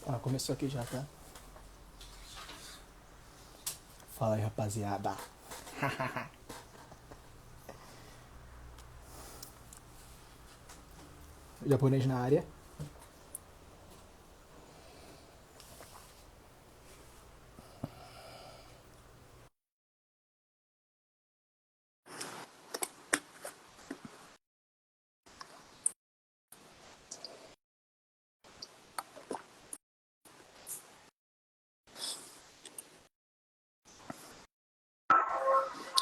Ah, começou aqui já, tá? Fala aí, rapaziada. Japonês na área.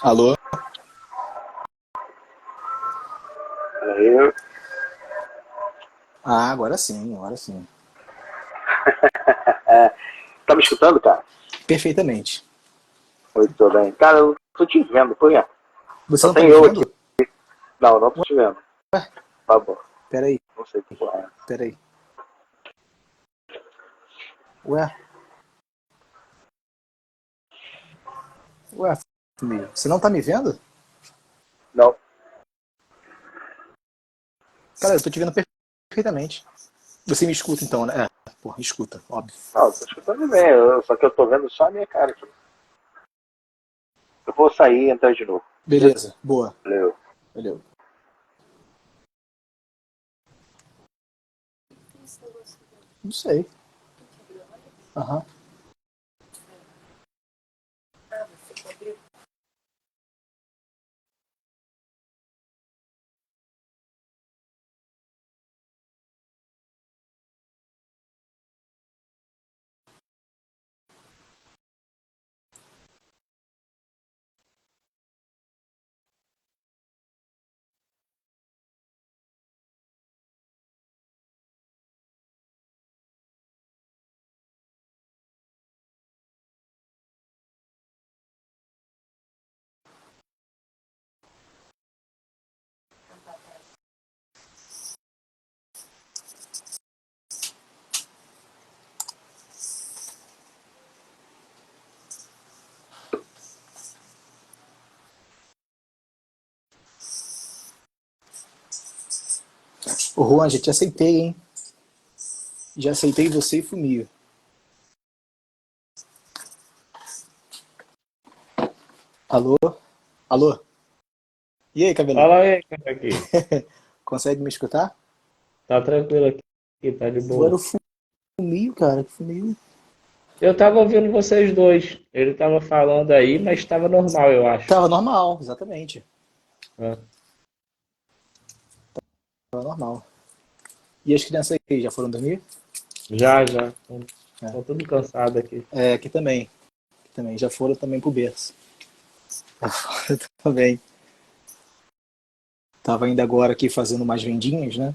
Alô? Aí, Ah, agora sim, agora sim. tá me escutando, cara? Perfeitamente. Muito bem. Cara, eu tô te vendo, por quê? Você Só não tá tem me eu aqui. vendo? Não, não tô te vendo. Ué, Tá bom. peraí, Não sei o que porra é. peraí. Ué, ué, filho, você não tá me vendo? Não. Cara, eu tô te vendo perfeitamente. Você me escuta então, né? É, porra, escuta, óbvio. Não, eu tô escutando bem. Só que eu tô vendo só a minha cara aqui. Eu vou sair e entrar de novo. Beleza? Beleza, boa. Valeu. Valeu. Não sei. Aham. Ô Juan, já te aceitei, hein? Já aceitei você e Fumio. Alô? Alô? E aí, cabelão? Fala aí, cara, aqui. Consegue me escutar? Tá tranquilo aqui, tá de Agora boa. o Fumio, cara. Fumio. Eu tava ouvindo vocês dois. Ele tava falando aí, mas tava normal, eu acho. Tava normal, exatamente. Ah, Tava normal. E as crianças aí, já foram dormir? já. É, Tô tudo cansado aqui. é aqui também. Aqui também. Já foram também pro berço. Eu também. Tava ainda agora aqui fazendo umas vendinhas, né? Aham.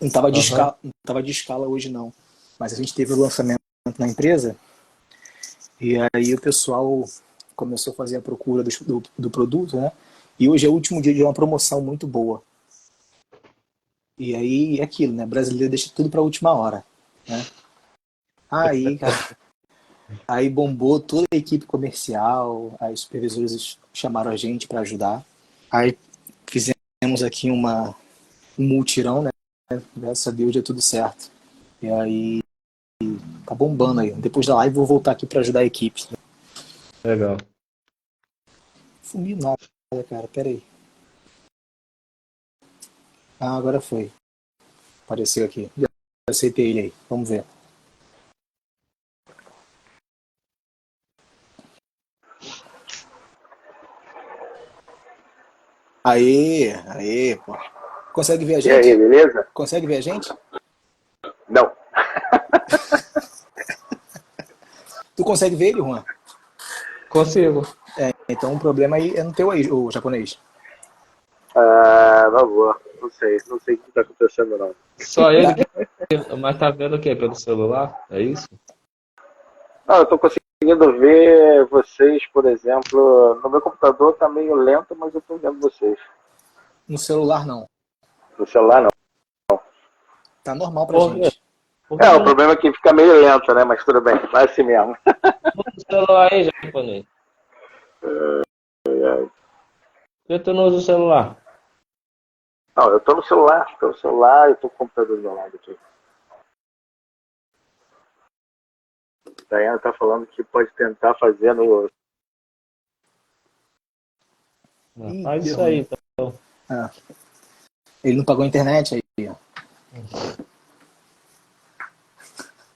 Não tava de escala hoje, não. Mas a gente teve o lançamento na empresa e aí o pessoal começou a fazer a procura do produto, né? E hoje é o último dia de uma promoção muito boa. E aí é aquilo, né? Brasileiro deixa tudo pra última hora, né? Aí, cara, aí bombou toda a equipe comercial, as supervisores chamaram a gente para ajudar. Aí fizemos aqui um multirão, né? Graças a Deus deu tudo certo. E aí tá bombando aí. Depois da live vou voltar aqui para ajudar a equipe. Legal. Fumiu nada, cara. Pera aí. Ah, agora foi. Apareceu aqui. Já aceitei ele aí. Vamos ver. Aê, aê, pô. Consegue ver a E aí, gente? beleza? Consegue ver a gente? Não. Tu consegue ver ele, Juan? Consigo. Então o problema aí é no teu aí, o japonês. Ah, não vou. Não sei. Não sei o que tá acontecendo, não. Só ele Na- que. Mas tá vendo o quê? Pelo celular? É isso? Não, eu tô conseguindo ver vocês, por exemplo. No meu computador tá meio lento, mas eu tô vendo vocês. no celular não. No celular, não. Tá normal pra Por quê? gente. Por que É, o tu não problema é que fica meio lento, né? Mas tudo bem. Vai assim mesmo. usa o celular aí, japonês? Por que tu não usa o celular? Não, eu tô no celular, eu tô com o computador do meu lado aqui. Daiane está falando que pode tentar fazer no... Faz isso aí, então. Ah, ele não pagou a internet aí, ó.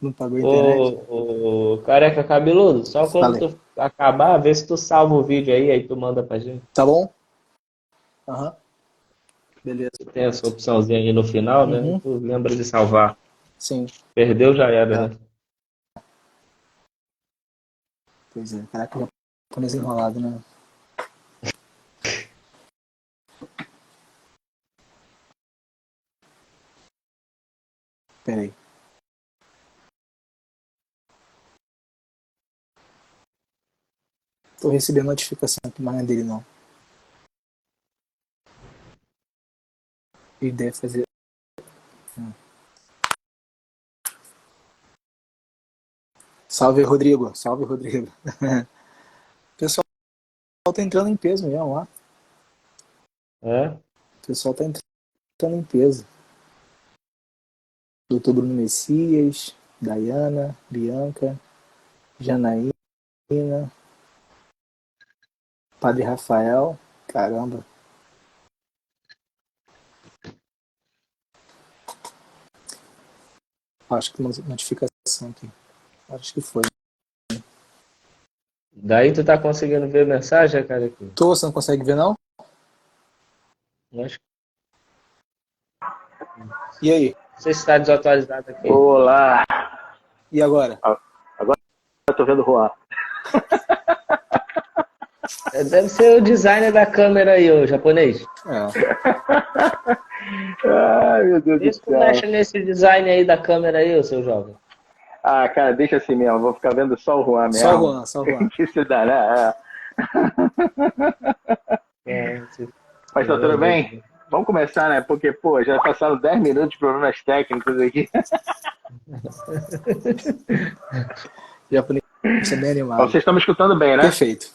Não pagou a internet. Ô, careca cabeludo, só quando Falei. tu acabar, vê se tu salva o vídeo aí tu manda pra gente. Tá bom? Aham. Beleza. Tem essa opçãozinha aí no final, né? Uhum. Tu lembra de salvar. Sim. Perdeu, já era, né? Pois é. Caraca, japonês enrolado, né? Pera aí. Tô recebendo notificação aqui, mas não é dele, não. Ele deve fazer... Salve, Rodrigo. Salve, Rodrigo. O pessoal tá entrando em peso mesmo lá. É? O pessoal tá entrando em peso. Doutor Bruno Messias, Dayana, Bianca, Janaína, Padre Rafael. Caramba. Acho que tem uma notificação aqui. Acho que foi. Daí tu tá conseguindo ver a mensagem, cara? Aqui? Tô, você não consegue ver, não? Acho que E aí? não sei se tá desatualizado aqui. Olá! E agora? Agora eu tô vendo o Juan. Deve ser o designer da câmera aí, o japonês. É. Ai, meu Deus Vê do se tu céu. mexe nesse design aí da câmera aí, ô seu jovem. Ah, cara, deixa assim mesmo. Vou ficar vendo só o Juan mesmo. Só o Juan, só o Juan. Que se dá, né? Mas tá tudo bem? Vamos começar, né? Porque, pô, já passaram 10 minutos de problemas técnicos aqui. Japonês é bem animado. Vocês estão me escutando bem, né? Perfeito.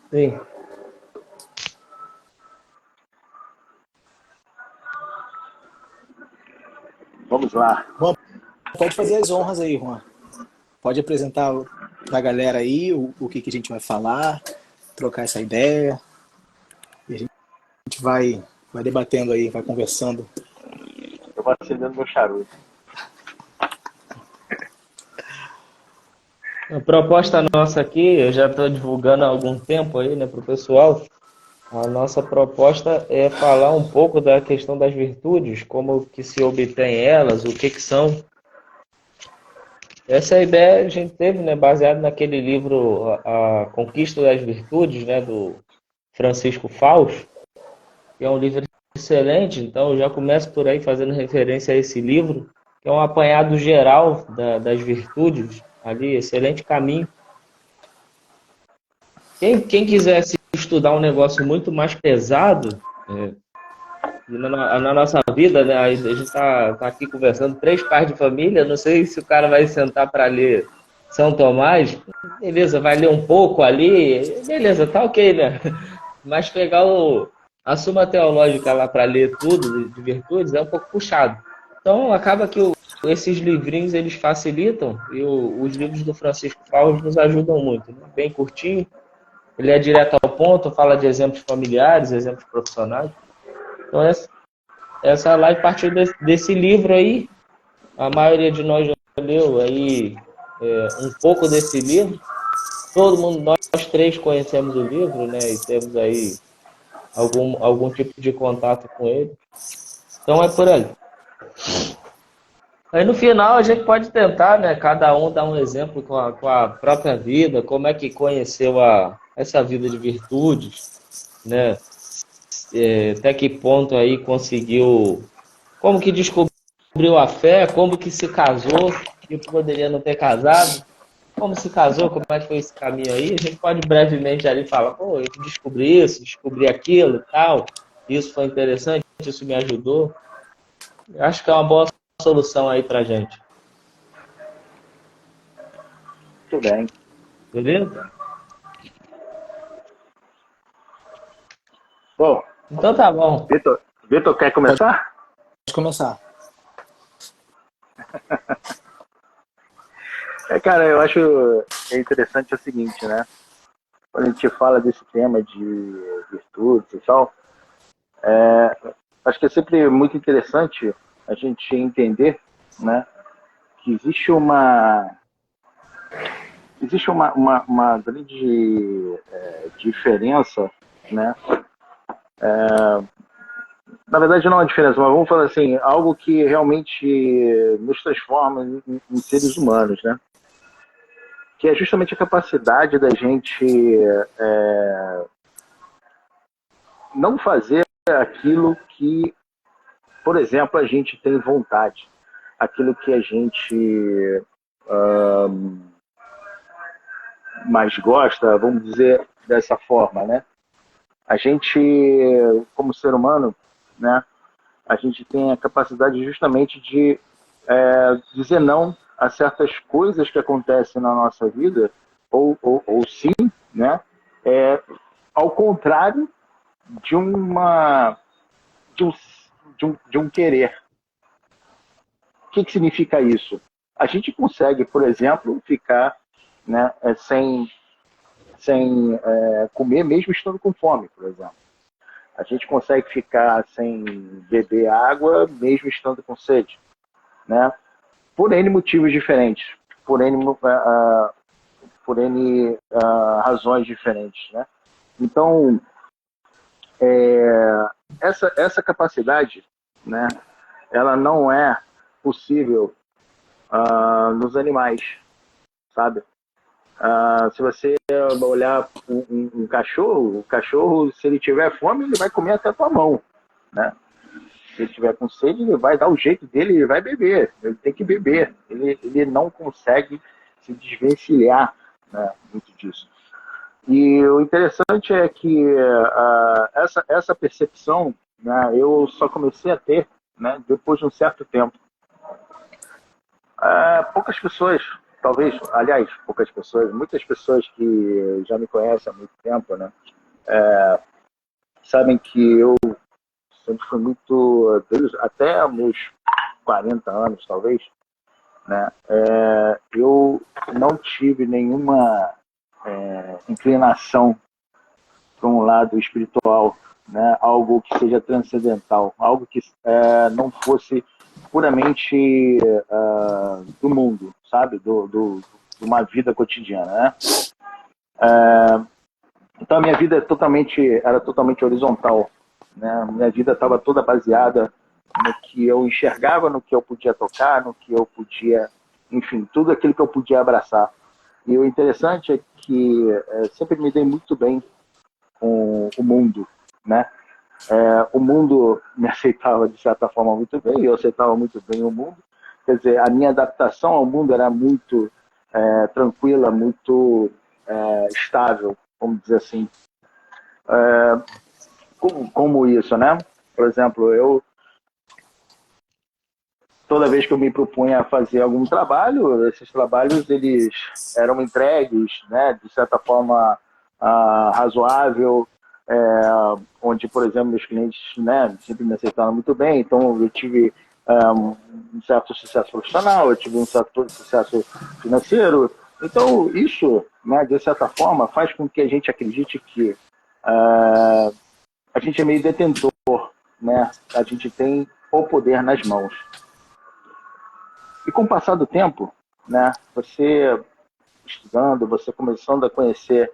Sim. Vamos lá. Juan, pode fazer as honras aí, Juan. Pode apresentar pra galera aí o que a gente vai falar, trocar essa ideia. E a gente vai debatendo aí, vai conversando. Eu vou acendendo meu charuto. A proposta nossa aqui, eu já estou divulgando há algum tempo aí, né, para o pessoal. A nossa proposta é falar um pouco da questão das virtudes, como que se obtém elas, o que são. Essa ideia a gente teve, né, baseado naquele livro A Conquista das Virtudes, né, do Francisco Fausto, que é um livro excelente. Então eu já começo por aí fazendo referência a esse livro, que é um apanhado geral das virtudes, ali, excelente caminho. Quem quisesse estudar um negócio muito mais pesado, na nossa vida, né, a gente tá aqui conversando, 3 pais de família, não sei se o cara vai sentar para ler São Tomás, beleza, vai ler um pouco ali, beleza, tá ok, né? Mas pegar a Suma Teológica lá para ler tudo de virtudes é um pouco puxado. Então acaba que esses livrinhos eles facilitam e os livros do Francisco Fausto nos ajudam muito, né? Bem curtinho, ele é direto ao ponto, fala de exemplos familiares, exemplos profissionais. Então essa live partiu desse livro aí. A maioria de nós já leu aí um pouco desse livro. Todo mundo, nós 3 conhecemos o livro, né? E temos aí algum tipo de contato com ele. Então é por aí. Aí no final a gente pode tentar, né? Cada um dar um exemplo com a própria vida, como é que conheceu essa vida de virtudes, né? Até que ponto aí conseguiu, como que descobriu a fé, como que se casou, e poderia não ter casado, como se casou, como é que foi esse caminho aí. A gente pode brevemente ali falar, pô, eu descobri isso, descobri aquilo e tal, isso foi interessante, isso me ajudou. Eu acho que é uma boa solução aí pra gente. Tudo bem. Beleza? Bom, Então tá bom. Vitor, quer começar? Pode começar. Cara, eu acho interessante o seguinte, né? Quando a gente fala desse tema de virtudes e tal, acho que é sempre muito interessante a gente entender, né, que existe uma grande diferença, né? Na verdade, não é uma diferença, mas vamos falar assim, algo que realmente nos transforma em seres humanos, né? Que é justamente a capacidade da gente não fazer aquilo que, por exemplo, a gente tem vontade, aquilo que a gente mais gosta, vamos dizer dessa forma, né? A gente, como ser humano, né? A gente tem a capacidade justamente de dizer não a certas coisas que acontecem na nossa vida, ou sim, né? É, ao contrário de uma de um querer. O que significa isso? A gente consegue, por exemplo, ficar, né, sem comer, mesmo estando com fome, por exemplo. A gente consegue ficar sem beber água, mesmo estando com sede, né? Por N motivos diferentes, por N razões diferentes, né? Então, essa capacidade, né, ela não é possível nos animais, sabe? Se você olhar um cachorro, o cachorro, se ele tiver fome, ele vai comer até a tua mão, né? Se ele tiver com sede, ele vai dar o jeito dele, ele vai beber, ele tem que beber. Ele não consegue se desvencilhar, né, muito disso. E o interessante é que essa percepção, né, eu só comecei a ter, né, depois de um certo tempo. Poucas pessoas, talvez, aliás, poucas pessoas, muitas pessoas que já me conhecem há muito tempo, né, sabem que eu sempre fui muito, até meus 40 anos, talvez, né, eu não tive nenhuma inclinação para um lado espiritual, né, algo que seja transcendental, algo que não fosse puramente do mundo, sabe, de uma vida cotidiana, né? Então a minha vida era totalmente horizontal, né? Minha vida estava toda baseada no que eu enxergava, no que eu podia tocar, no que eu podia, enfim, tudo aquilo que eu podia abraçar. E o interessante é que sempre me dei muito bem com o mundo, né? O mundo me aceitava de certa forma muito bem, eu aceitava muito bem o mundo. Quer dizer, a minha adaptação ao mundo era muito tranquila, muito estável, vamos dizer assim. Como isso, né? Por exemplo, toda vez que eu me propunha a fazer algum trabalho, esses trabalhos eles eram entregues, né, de certa forma razoável, onde, por exemplo, meus clientes, né, sempre me aceitaram muito bem, então eu tive um certo sucesso profissional, eu tive um certo sucesso financeiro. Então, isso, né, de certa forma, faz com que a gente acredite que a gente é meio detentor, né? A gente tem o poder nas mãos. E com o passar do tempo, né, você estudando, você começando a conhecer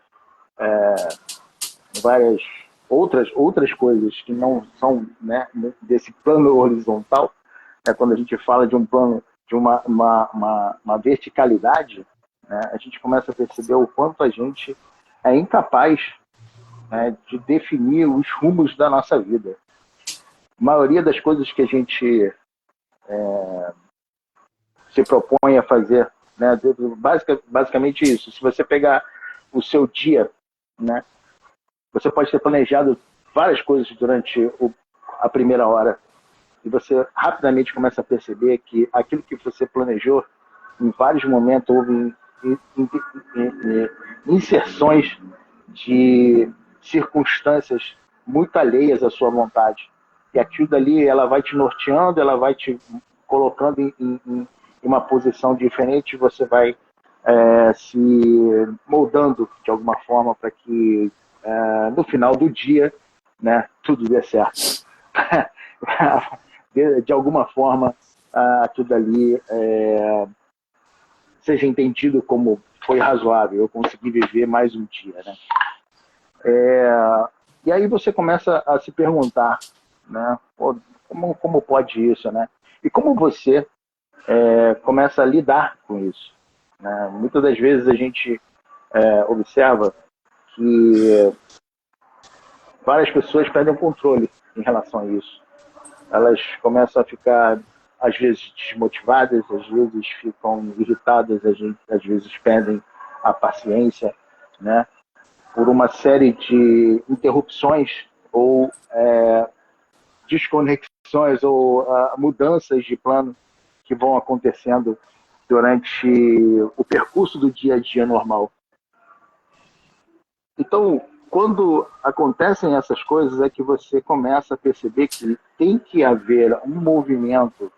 várias outras coisas que não são, né, desse plano horizontal, né, quando a gente fala de um plano, de uma verticalidade, né, a gente começa a perceber o quanto a gente é incapaz, né, de definir os rumos da nossa vida. A maioria das coisas que a gente se propõe a fazer, né, basicamente isso. Se você pegar o seu dia, né, você pode ter planejado várias coisas durante a primeira hora e você rapidamente começa a perceber que aquilo que você planejou, em vários momentos houve inserções de circunstâncias muito alheias à sua vontade. E aquilo dali, ela vai te norteando, ela vai te colocando em uma posição diferente, você vai se moldando de alguma forma para que no final do dia, né, tudo dê certo. De alguma forma, tudo ali seja entendido como foi razoável, eu consegui viver mais um dia, né? E aí você começa a se perguntar, né, como pode isso, né? E como você começa a lidar com isso, né? Muitas das vezes a gente observa que várias pessoas perdem o controle em relação a isso. Elas começam a ficar, às vezes, desmotivadas, às vezes ficam irritadas, às vezes perdem a paciência, né? Por uma série de interrupções ou desconexões ou mudanças de plano que vão acontecendo durante o percurso do dia a dia normal. Então, quando acontecem essas coisas, é que você começa a perceber que tem que haver um movimento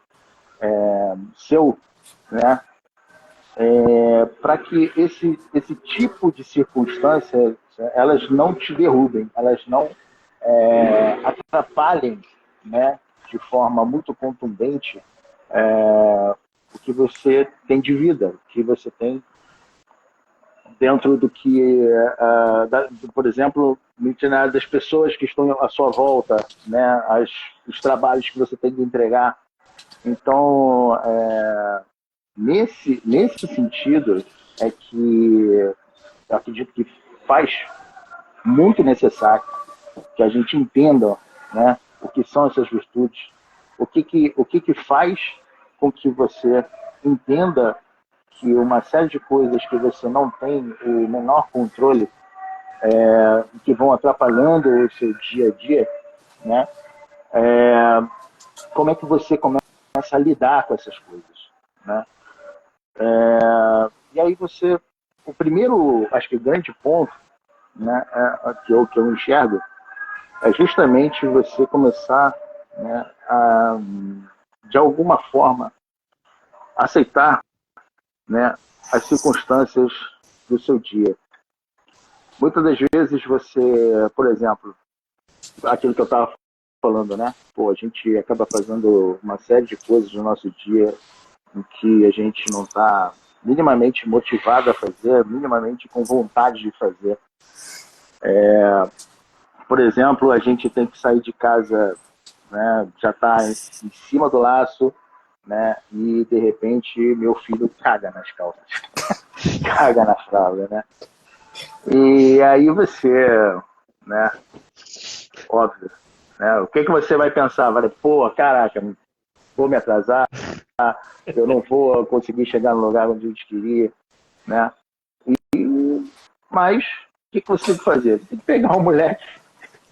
seu, né, para que esse tipo de circunstância elas não te derrubem, elas não atrapalhem, né, de forma muito contundente o que você tem de vida, o que você tem dentro do que, por exemplo, no itinerário das pessoas que estão à sua volta, né, os trabalhos que você tem que entregar. Então, nesse sentido, é que eu acredito que faz muito necessário que a gente entenda, né, o que são essas virtudes, o que faz com que você entenda que uma série de coisas que você não tem o menor controle, que vão atrapalhando o seu dia a dia, né? Como é que você começa a lidar com essas coisas, né? E aí o primeiro, acho que grande ponto, né, que eu enxergo, é justamente você começar, né, a, de alguma forma, aceitar, né, as circunstâncias do seu dia. Muitas das vezes você, por exemplo, aquilo que eu estava falando, né? Pô, a gente acaba fazendo uma série de coisas no nosso dia em que a gente não está minimamente motivado a fazer, minimamente com vontade de fazer. Por exemplo, a gente tem que sair de casa, né? Já está em cima do laço, né? E de repente meu filho caga nas calças, caga na fralda, né? E aí você, né? Óbvio, né? O que você vai pensar? Vai, pô, caraca, vou me atrasar, eu não vou conseguir chegar no lugar onde eu queria, né? Mas o que você tem que fazer? Você tem que pegar o moleque,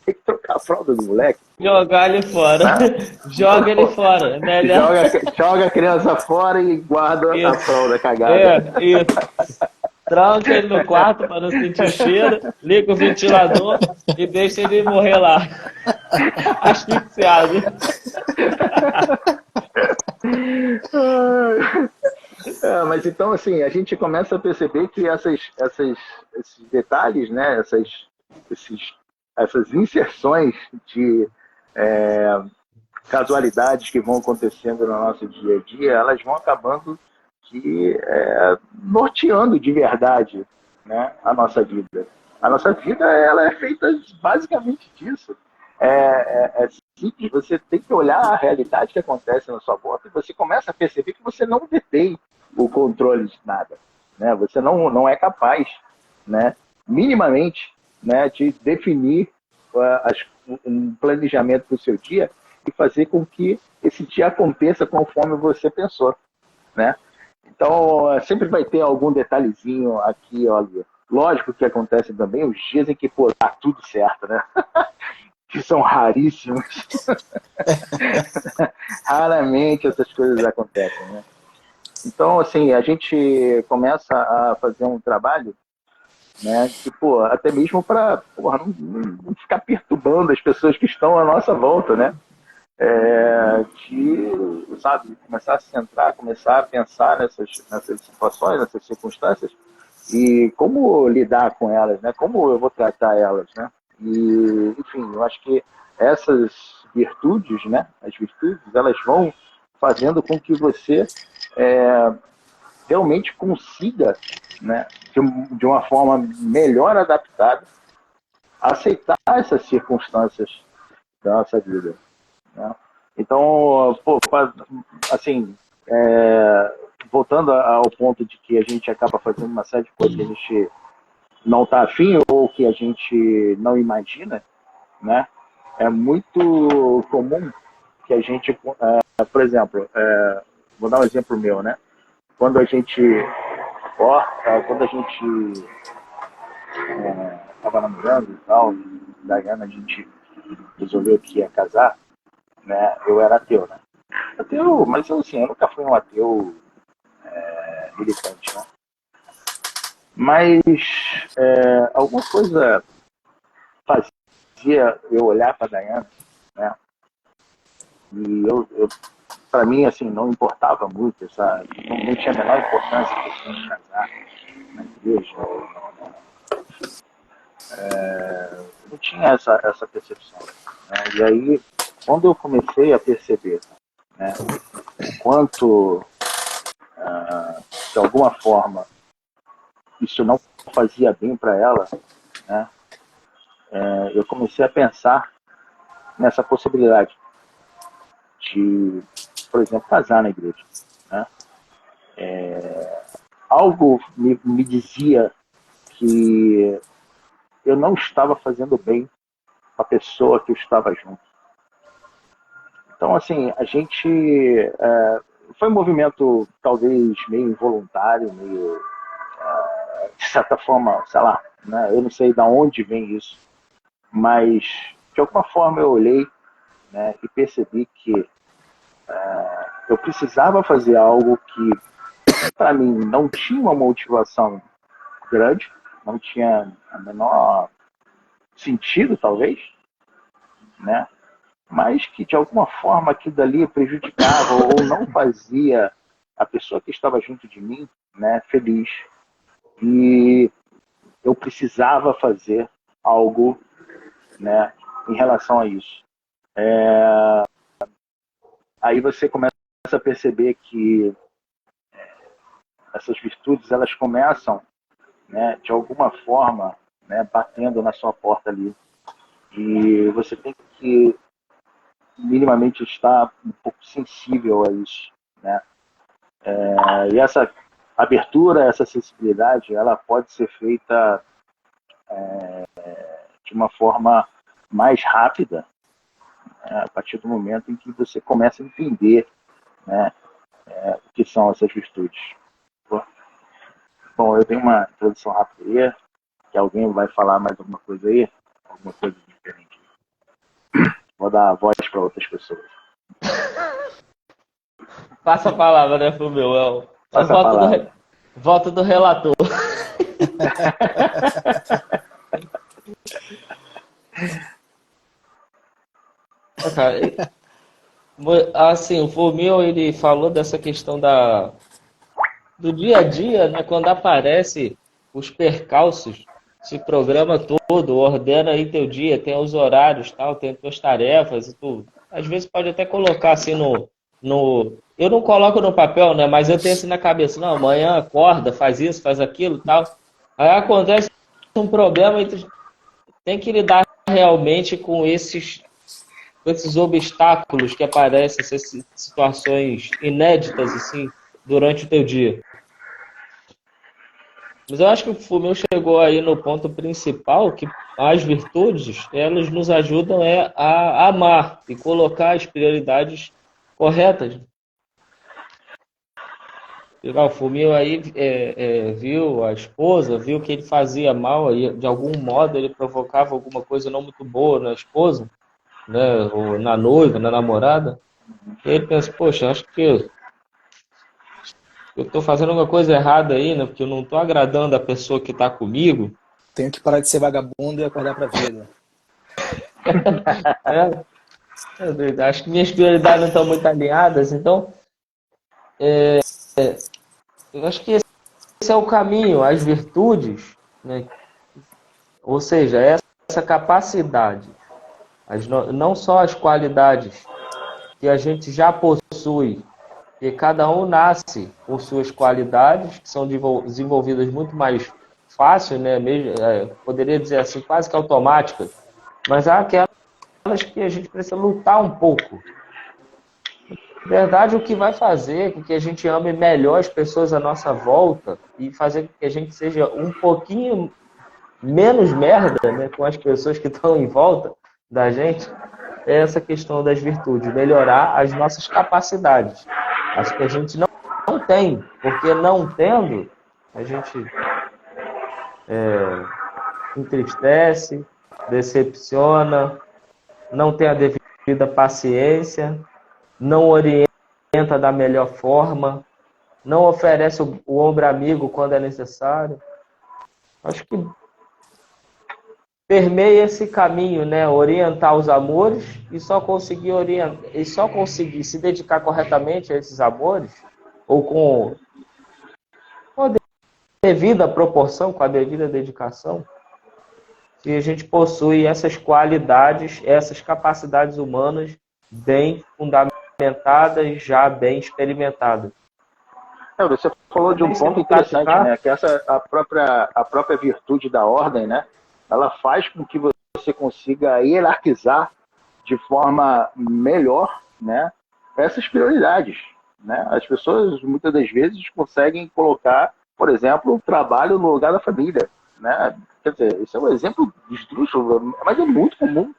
tem que trocar a fralda do moleque. Jogar ele fora. Né? Joga ele fora. É melhor. Joga a criança fora e guarda isso. A fralda cagada. Isso. Tranca ele no quarto para não sentir cheiro, liga o ventilador e deixa ele morrer lá. Asfixiado. Mas então, assim, a gente começa a perceber que esses detalhes, né, essas inserções de casualidades que vão acontecendo no nosso dia a dia, elas vão acabando norteando de verdade, né, a nossa vida. A nossa vida ela é feita basicamente disso. É simples, você tem que olhar a realidade que acontece na sua volta e você começa a perceber que você não detém o controle de nada, né? Você não é capaz, né, minimamente, né, de definir um planejamento para o seu dia e fazer com que esse dia aconteça conforme você pensou, né? Então, sempre vai ter algum detalhezinho aqui, olha. Lógico que acontece também os dias em que, pô, tá tudo certo, né? Que são raríssimos. Raramente essas coisas acontecem, né? Então, assim, a gente começa a fazer um trabalho, né, que, pô, até mesmo para não ficar perturbando as pessoas que estão à nossa volta, né? de, sabe, começar a se centrar, começar a pensar nessas situações, nessas circunstâncias, e como lidar com elas, né? Como eu vou tratar elas, né? E, enfim, eu acho que essas virtudes, né? As virtudes, elas vão fazendo com que você realmente consiga, né? De uma forma melhor adaptada, aceitar essas circunstâncias da nossa vida, né? Então, pô, assim, voltando ao ponto de que a gente acaba fazendo uma série de coisas que a gente não está afim ou que a gente não imagina, né? É muito comum que a gente, por exemplo, vou dar um exemplo meu, né? Quando a gente estava namorando e tal, Diana, a gente resolveu que ia casar, né? Eu era ateu, né? Ateu, mas assim, eu nunca fui um ateu militante, né? Mas alguma coisa fazia eu olhar para a Diana, né? E para mim, assim, não importava muito, não tinha a menor importância a questão de casar na igreja. Não tinha essa percepção, né? E aí, quando eu comecei a perceber, né, o quanto, de alguma forma, isso não fazia bem para ela, né, eu comecei a pensar nessa possibilidade de, por exemplo, casar na igreja, né? Algo me dizia que eu não estava fazendo bem para a pessoa que eu estava junto. Então, assim, a gente foi um movimento talvez meio involuntário, meio, de certa forma, sei lá, né? Eu não sei de onde vem isso, mas de alguma forma eu olhei, né, e percebi que eu precisava fazer algo que, para mim, não tinha uma motivação grande, não tinha a menor sentido, talvez, né? Mas que, de alguma forma, aquilo dali prejudicava ou não fazia a pessoa que estava junto de mim, né, feliz. E eu precisava fazer algo, né, em relação a isso. Aí você começa a perceber que essas virtudes, elas começam, né, de alguma forma, né, batendo na sua porta ali. E você tem que minimamente estar um pouco sensível a isso, né? E essa abertura, essa sensibilidade, ela pode ser feita de uma forma mais rápida, né, a partir do momento em que você começa a entender, né, o que são essas virtudes. Bom, eu tenho uma introdução rápida aí, que alguém vai falar mais alguma coisa aí, alguma coisa diferente. Vou dar a voz para outras pessoas. Passa a palavra, né, pro meu. Passa a palavra. Volta do relator. Cara, assim, o Fumio, ele falou dessa questão do dia a dia, né? Quando aparece os percalços, se programa todo, ordena aí teu dia, tem os horários, tal, tem tuas tarefas e tudo. Às vezes pode até colocar assim eu não coloco no papel, né? Mas eu tenho assim na cabeça, não, amanhã acorda, faz isso, faz aquilo, tal. Aí acontece um problema e tu tem que lidar realmente com esses obstáculos que aparecem, essas situações inéditas assim durante o teu dia. Mas eu acho que o Fumio chegou aí no ponto principal, que as virtudes, elas nos ajudam a amar e colocar as prioridades corretas. O Fumio aí viu a esposa, viu que ele fazia mal, aí, de algum modo ele provocava alguma coisa não muito boa na esposa, né, ou na noiva, na namorada. E ele pensa, poxa, acho que eu estou fazendo alguma coisa errada aí, né? Porque eu não estou agradando a pessoa que está comigo. Tenho que parar de ser vagabundo e acordar pra vida. Acho que minhas prioridades não estão muito alinhadas, então eu acho que esse é o caminho, as virtudes, né? Ou seja, essa capacidade, não só as qualidades que a gente já possui, porque cada um nasce com suas qualidades, que são desenvolvidas muito mais fácil, né? Mesmo, poderia dizer assim, quase que automáticas, mas há aquelas que a gente precisa lutar um pouco. Na verdade, o que vai fazer com que a gente ame melhor as pessoas à nossa volta e fazer com que a gente seja um pouquinho menos merda, né, com as pessoas que estão em volta da gente, é essa questão das virtudes, melhorar as nossas capacidades. Acho que a gente não tem, porque não tendo, a gente entristece, decepciona, não tem a devida paciência, não orienta da melhor forma, não oferece o ombro amigo quando é necessário. Acho que permeia esse caminho, né? Orientar os amores e só conseguir se dedicar corretamente a esses amores, ou com a devida proporção, com a devida dedicação, se a gente possui essas qualidades, essas capacidades humanas bem fundamentadas, já bem experimentadas. Você falou de um ponto interessante, né? Que essa a própria virtude da ordem, né? Ela faz com que você consiga hierarquizar de forma melhor, né? Essas prioridades, né? As pessoas muitas das vezes conseguem colocar, por exemplo, o trabalho no lugar da família, né? Quer dizer, isso é um exemplo esdrúxulo, mas é muito comum,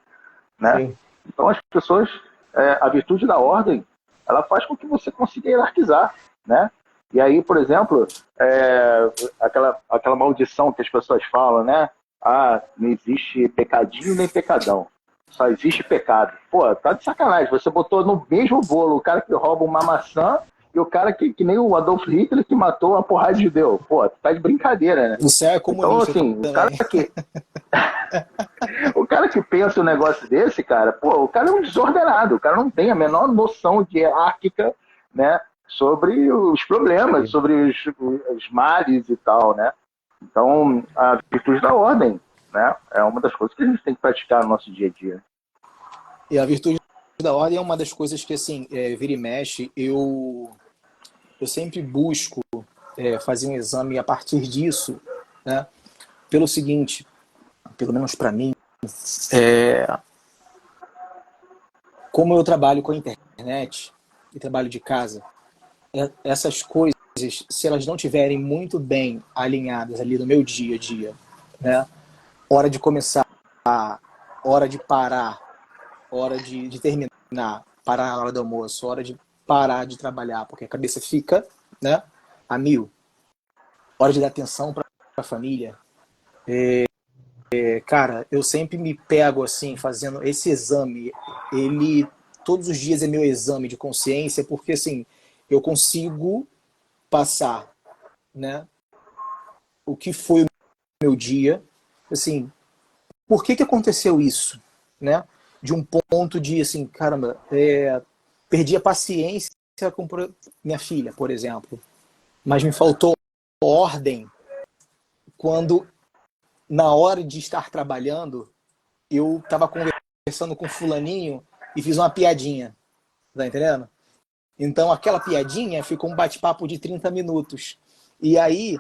né? Sim. Então as pessoas, a virtude da ordem, ela faz com que você consiga hierarquizar, né? E aí, por exemplo, aquela maldição que as pessoas falam, né? Ah, não existe pecadinho nem pecadão. Só existe pecado. Pô, tá de sacanagem. Você botou no mesmo bolo o cara que rouba uma maçã e o cara que nem o Adolf Hitler que matou uma porrada de judeu. Pô, tá de brincadeira, né? O céu é Então, comunista assim, também. o cara que pensa um negócio desse, cara, pô, o cara é um desordenado. O cara não tem a menor noção de hierárquica, né? Sobre os problemas, sobre os males e tal, né? Então, a virtude da ordem, né? É uma das coisas que a gente tem que praticar no nosso dia a dia. E a virtude da ordem é uma das coisas que, assim, vira e mexe, eu sempre busco fazer um exame a partir disso, né? Pelo seguinte, pelo menos para mim, como eu trabalho com a internet e trabalho de casa, essas coisas, se elas não tiverem muito bem alinhadas ali no meu dia a dia, né? Hora de começar, hora de parar, hora de terminar, parar na hora do almoço, hora de parar de trabalhar, porque a cabeça fica, né, a mil. Hora de dar atenção para a família. Cara, eu sempre me pego assim, fazendo esse exame. Ele, todos os dias é meu exame de consciência, porque assim, eu consigo passar, né, o que foi o meu dia, assim, por que aconteceu isso, né? De um ponto de assim, caramba, perdi a paciência com minha filha, por exemplo, mas me faltou ordem quando na hora de estar trabalhando eu estava conversando com fulaninho e fiz uma piadinha, tá entendendo? Então aquela piadinha ficou um bate-papo de 30 minutos. E aí,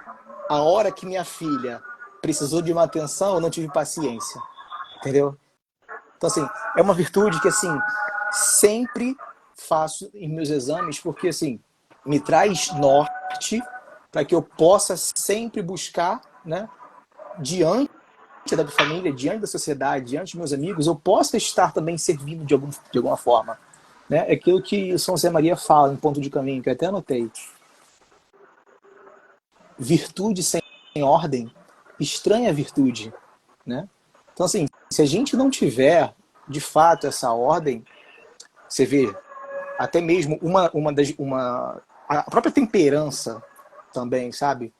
a hora que minha filha precisou de uma atenção, eu não tive paciência, entendeu? Então, assim, é uma virtude que, assim, sempre faço em meus exames, porque, assim, me traz norte para que eu possa sempre buscar, né, diante da minha família, diante da sociedade, diante dos meus amigos, eu possa estar também servindo de alguma forma. Né? É aquilo que o São José Maria fala em Ponto de Caminho, que eu até anotei. Virtude sem ordem estranha virtude. Né? Então, assim, se a gente não tiver, de fato, essa ordem, você vê, até mesmo a própria temperança também, sabe?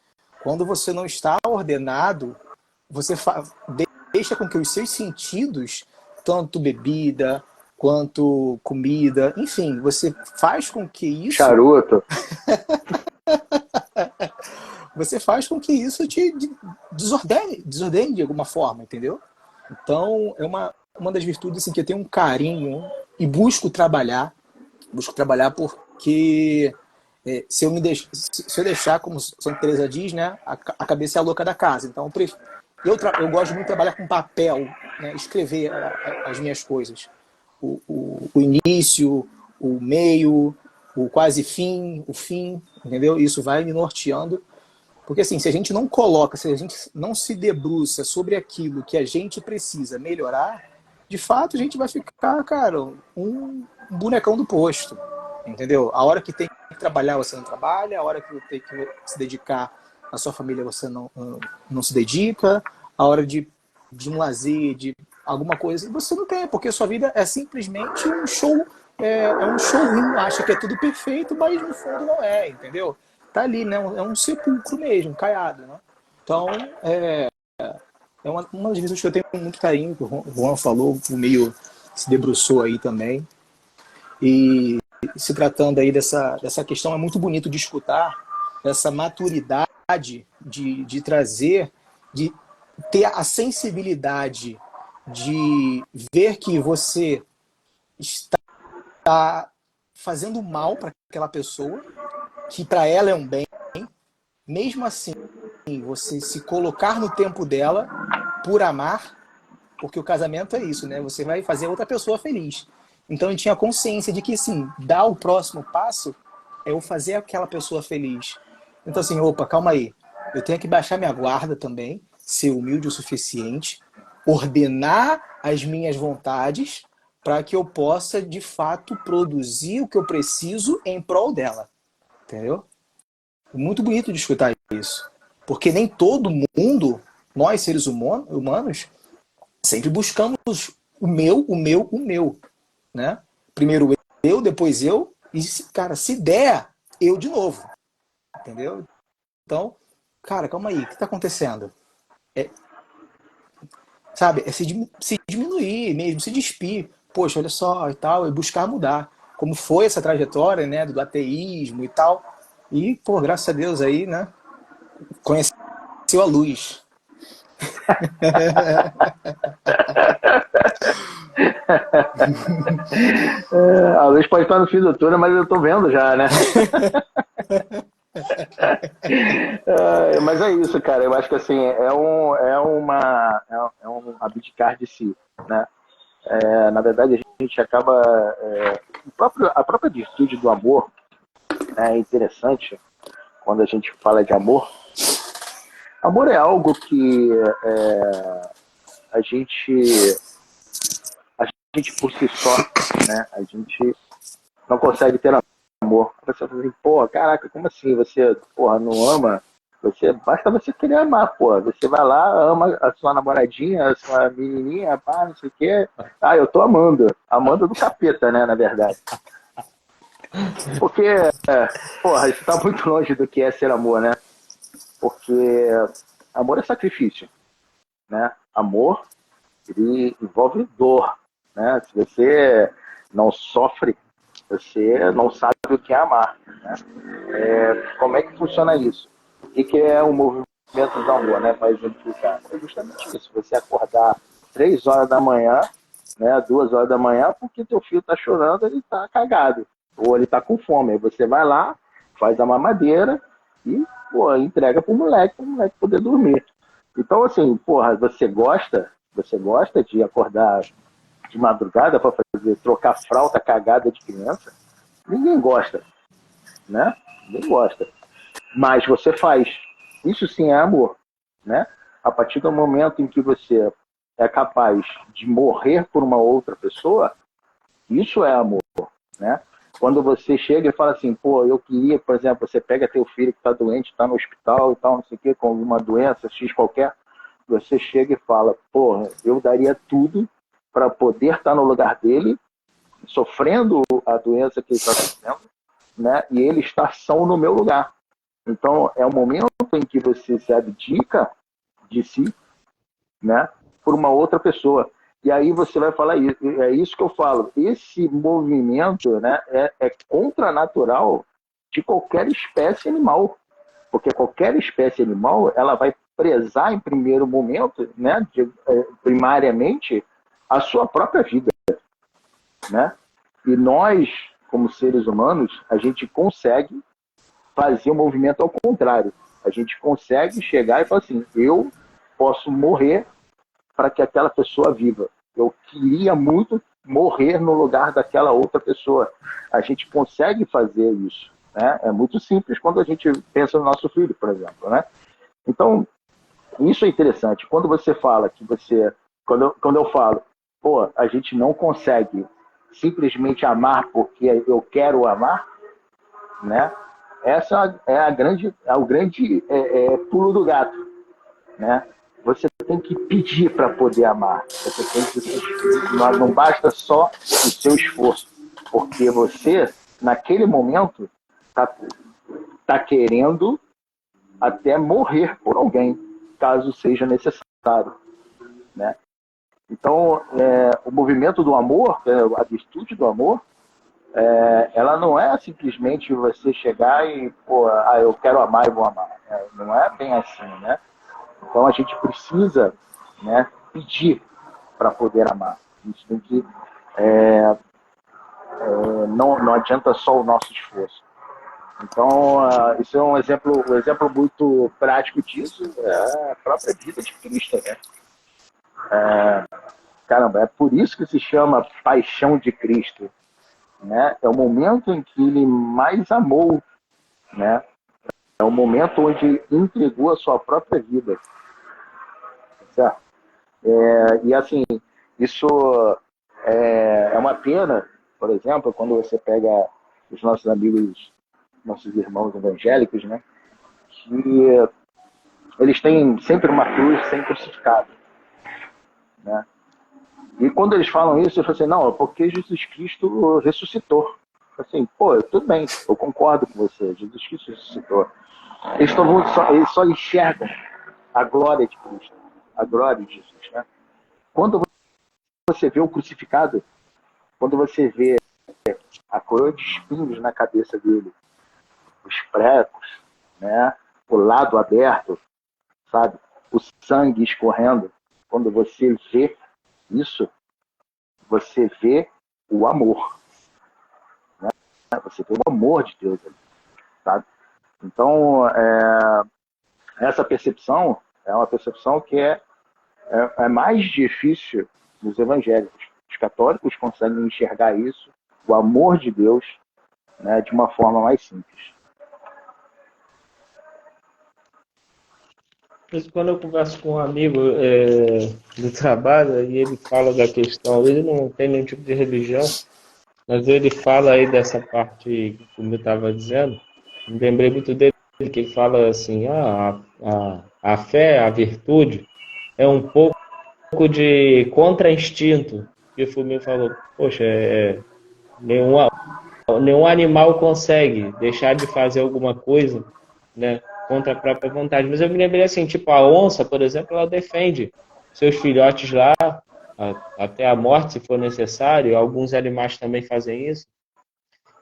Quando você não está ordenado, você deixa com que os seus sentidos, tanto bebida, quanto comida, enfim, você faz com que isso... Charuto. Você faz com que isso te desordene de alguma forma, entendeu? Então, é uma das virtudes assim, que eu tenho um carinho e busco trabalhar porque se eu deixar, como Santa Teresa diz, né, a cabeça é a louca da casa. Então, eu gosto muito de trabalhar com papel, né, escrever as minhas coisas. O início, o meio, o quase fim, o fim, entendeu? Isso vai me norteando. Porque assim, se a gente não coloca, se a gente não se debruça sobre aquilo que a gente precisa melhorar, de fato a gente vai ficar, cara, um bonecão do posto, entendeu? A hora que tem que trabalhar, você não trabalha, a hora que tem que se dedicar à sua família, você não se dedica, a hora de um lazer, de alguma coisa, você não tem, porque a sua vida é simplesmente um show, um showroom, acha que é tudo perfeito, mas no fundo não é, entendeu? Tá ali, né? É um sepulcro mesmo, caiado, né? Então, é uma das visões que eu tenho muito carinho, que o Juan falou, o meio se debruçou aí também. E se tratando aí dessa questão, é muito bonito de escutar essa maturidade de trazer, de ter a sensibilidade de ver que você está fazendo mal para aquela pessoa, que para ela é um bem, mesmo assim, você se colocar no tempo dela por amar, porque o casamento é isso, né? Você vai fazer outra pessoa feliz. Então eu tinha consciência de que, sim, dar o próximo passo é eu fazer aquela pessoa feliz. Então assim, opa, calma aí. Eu tenho que baixar minha guarda também, ser humilde o suficiente, ordenar as minhas vontades para que eu possa, de fato, produzir o que eu preciso em prol dela. Entendeu? Muito bonito de escutar isso. Porque nem todo mundo, nós seres humanos, sempre buscamos o meu. Né? Primeiro eu, depois eu, e, cara, se der, eu de novo. Entendeu? Então, cara, calma aí, o que está acontecendo? Sabe, se diminuir mesmo, se despir. Poxa, olha só, e tal, e buscar mudar. Como foi essa trajetória, né, do ateísmo e tal. E, pô, graças a Deus aí, né, conheceu a luz. A luz pode estar no fim do túnel, mas eu tô vendo já, né? Mas é isso, cara. Eu acho que assim, é um abdicar de si, né? Na verdade, a gente acaba. A própria virtude do amor é interessante quando a gente fala de amor. Amor é algo que a gente por si só, né? A gente não consegue ter amor. Você fala assim, pô, caraca, como assim? Você, porra, não ama? Basta você querer amar, pô. Você vai lá, ama a sua namoradinha, a sua menininha, pá, não sei o quê. Ah, eu tô amando. Amando do capeta, né, na verdade. Porque, porra, isso tá muito longe do que é ser amor, né? Porque amor é sacrifício, né? Amor, ele envolve dor, né? Se você não sofre, você não sabe o que é amar, né? Como é que funciona isso? O que é o movimento do amor, né? Para exemplificar. É justamente isso. Você acordar 3 horas da manhã, né? 2 horas da manhã, porque teu filho tá chorando, ele tá cagado. Ou ele tá com fome. Aí você vai lá, faz a mamadeira e, pô, entrega pro moleque poder dormir. Então, assim, porra, você gosta de acordar de madrugada para trocar fralda cagada de criança? Ninguém gosta, né? Ninguém gosta. Mas você faz. Isso sim é amor, né? A partir do momento em que você é capaz de morrer por uma outra pessoa, isso é amor, né? Quando você chega e fala assim, pô, eu queria, por exemplo, você pega teu filho que está doente, está no hospital e tal, não sei o quê, com alguma doença X qualquer, você chega e fala, pô, eu daria tudo para poder estar no lugar dele, sofrendo a doença que ele está sofrendo, né? E ele está são no meu lugar. Então, é o momento em que você se abdica de si, né? Por uma outra pessoa. E aí você vai falar isso, é isso que eu falo. Esse movimento, né, é contranatural de qualquer espécie animal. Porque qualquer espécie animal, ela vai prezar em primeiro momento, né, primariamente, a sua própria vida, né? E nós, como seres humanos, a gente consegue fazer o movimento ao contrário. A gente consegue chegar e falar assim, eu posso morrer para que aquela pessoa viva. Eu queria muito morrer no lugar daquela outra pessoa. A gente consegue fazer isso, né? É muito simples quando a gente pensa no nosso filho, por exemplo, né? Então, isso é interessante. Quando você fala que você... Quando eu falo, pô, a gente não consegue simplesmente amar porque eu quero amar, né? Essa é o grande pulo do gato, né? Você tem que pedir para poder amar. Você tem que, não basta só o seu esforço, porque você, naquele momento, tá querendo até morrer por alguém, caso seja necessário, né? Então, o movimento do amor, a virtude do amor, ela não é simplesmente você chegar e, pô, eu quero amar e vou amar. Não é bem assim, né? Então a gente precisa, né, pedir para poder amar. A gente tem que não adianta só o nosso esforço. Então isso é um exemplo muito prático disso, é a própria vida de Cristo, né? Caramba, é por isso que se chama Paixão de Cristo, né? É o momento em que ele mais amou, né? É o momento onde ele entregou a sua própria vida, certo? E assim, isso é uma pena, por exemplo, quando você pega os nossos amigos, nossos irmãos evangélicos, né? Que eles têm sempre uma cruz sem crucificado, né? E quando eles falam isso, eu falo assim, não, é porque Jesus Cristo ressuscitou. Assim, pô, tudo bem, eu concordo com você, Jesus Cristo ressuscitou. Eles só enxergam a glória de Cristo, a glória de Jesus, né? Quando você vê o crucificado, quando você vê a coroa de espinhos na cabeça dele, os pregos, né? O lado aberto, sabe? O sangue escorrendo. Quando você vê isso, você vê o amor, né? Você vê o amor de Deus ali, sabe? Então, essa percepção é uma percepção que é mais difícil nos evangélicos. Os católicos conseguem enxergar isso, o amor de Deus, né, de uma forma mais simples. Quando eu converso com um amigo do trabalho e ele fala da questão, ele não tem nenhum tipo de religião, mas ele fala aí dessa parte, como eu estava dizendo, me lembrei muito dele, que ele fala assim, a fé, a virtude, é um pouco de contra-instinto. E o Fumio falou, poxa, nenhum animal consegue deixar de fazer alguma coisa, né, contra a própria vontade. Mas eu me lembrei assim, tipo, a onça, por exemplo, ela defende seus filhotes lá até a morte, se for necessário. Alguns animais também fazem isso.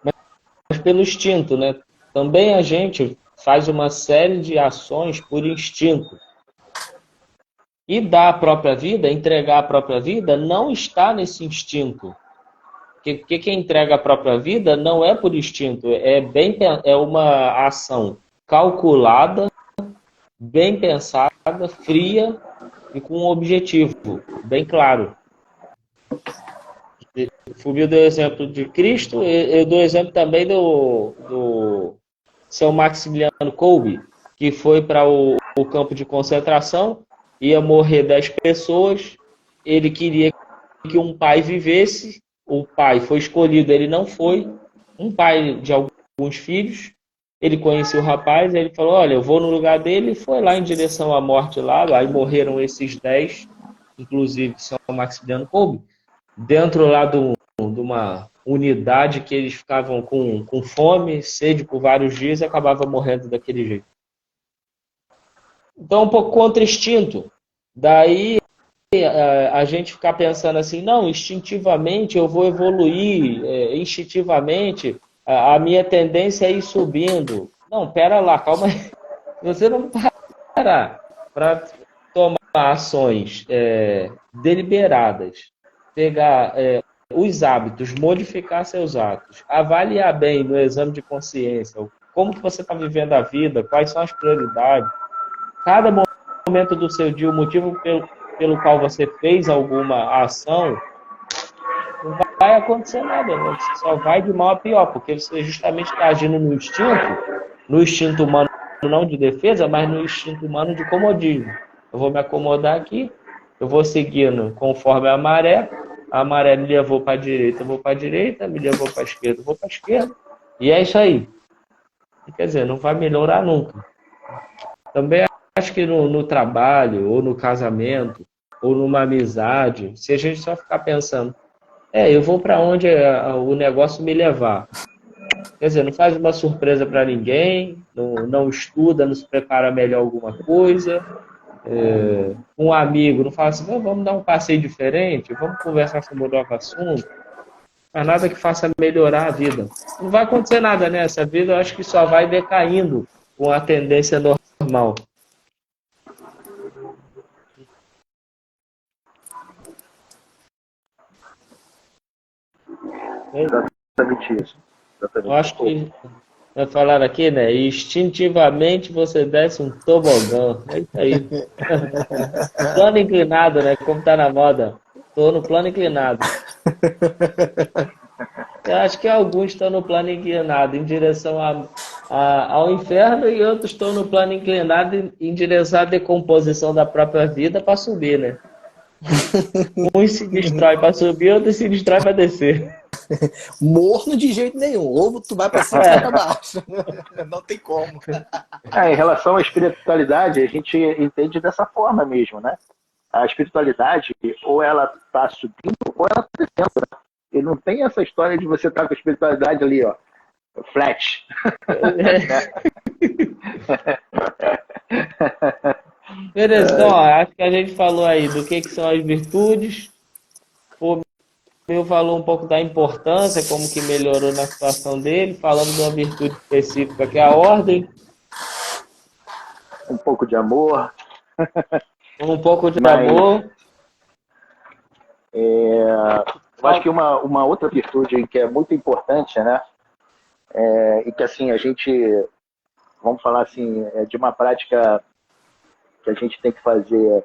Mas pelo instinto, né? Também a gente faz uma série de ações por instinto. E dar a própria vida, entregar a própria vida, não está nesse instinto. Porque quem entrega a própria vida não é por instinto, é uma ação calculada, bem pensada, fria e com um objetivo bem claro. O Fulvio deu o exemplo de Cristo, eu dou o exemplo também do São Maximiliano Kolbe, que foi para o campo de concentração, ia morrer 10 pessoas, ele queria que um pai vivesse, o pai foi escolhido, ele não foi, um pai de alguns filhos, ele conheceu o rapaz, ele falou, olha, eu vou no lugar dele, e foi lá em direção à morte lá, aí morreram esses 10, inclusive São Maximiliano Kolbe, dentro lá de uma unidade que eles ficavam com fome, sede por vários dias e acabavam morrendo daquele jeito. Então, um pouco contra instinto. Daí a gente ficar pensando assim, não, instintivamente eu vou evoluir, instintivamente a minha tendência é ir subindo. Não, pera lá, calma aí. Você não parar para tomar ações deliberadas, pegar os hábitos, modificar seus hábitos, avaliar bem no exame de consciência como que você está vivendo a vida, quais são as prioridades, cada momento do seu dia, o motivo pelo qual você fez alguma ação, não vai acontecer nada, né? Você só vai de mal a pior, porque você justamente está agindo no instinto humano não de defesa, mas no instinto humano de comodismo. Eu vou me acomodar aqui, eu vou seguindo conforme a maré me levou para a direita, eu vou para a direita, me levou para a esquerda, eu vou para a esquerda, e é isso aí. Quer dizer, não vai melhorar nunca. Também acho que no trabalho, ou no casamento, ou numa amizade, se a gente só ficar pensando, eu vou para onde o negócio me levar. Quer dizer, não faz uma surpresa para ninguém, não estuda, não se prepara melhor alguma coisa. Um amigo não fala assim, vamos dar um passeio diferente, vamos conversar sobre um novo assunto. Mas nada que faça melhorar a vida. Não vai acontecer nada, né? Essa vida eu acho que só vai decaindo com a tendência normal. Exatamente isso. Eu acho que vai falar aqui, né? Instintivamente você desce um tobogã. É isso aí. Plano inclinado, né? Como tá na moda. Tô no plano inclinado. Eu acho que alguns estão no plano inclinado em direção ao inferno e outros estão no plano inclinado em direção à decomposição da própria vida para subir, né? Uns se destrói para subir, outros se destrói para descer. Morno de jeito nenhum. Ou tu vai para cima ou vai para baixo. Não tem como. Em relação à espiritualidade, a gente entende dessa forma mesmo, né? A espiritualidade, ou ela está subindo, ou ela está descendo, né? E não tem essa história de você estar com a espiritualidade ali, ó, flat. Beleza, então, ó, acho que a gente falou aí do que são as virtudes. O meu falou um pouco da importância, como que melhorou na situação dele. Falamos de uma virtude específica, que é a ordem. Um pouco de amor. Um pouco de amor. Eu acho que uma outra virtude que é muito importante, né? E que assim, a gente, vamos falar assim, de uma prática que a gente tem que fazer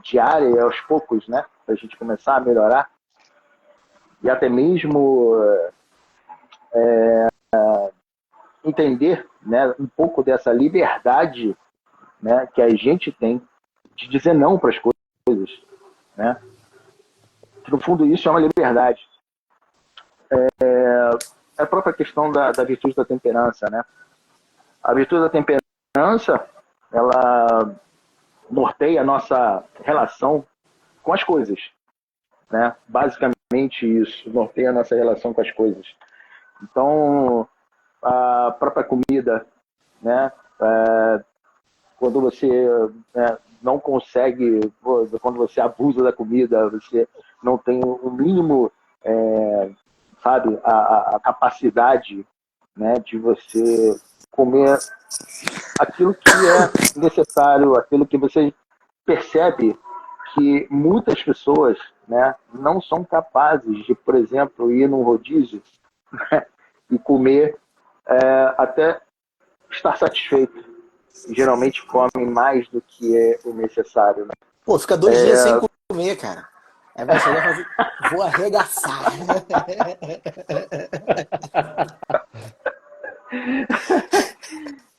diária e aos poucos, né? Para a gente começar a melhorar. E até mesmo entender, né, um pouco dessa liberdade, né, que a gente tem de dizer não para as coisas, né? Que no fundo isso é uma liberdade. É a própria questão da virtude da temperança, né? A virtude da temperança, ela norteia a nossa relação com as coisas, né? Basicamente isso, norteia a nossa relação com as coisas. Então, a própria comida, né? Quando você não consegue, quando você abusa da comida, você não tem o mínimo, sabe, a capacidade, né, de você comer aquilo que é necessário, aquilo que você percebe que muitas pessoas, né, não são capazes de, por exemplo, ir num rodízio, né, e comer até estar satisfeito. Geralmente comem mais do que é o necessário. Né? Pô, fica 2 dias sem comer, cara. Aí vai chegar e fazer, vou arregaçar.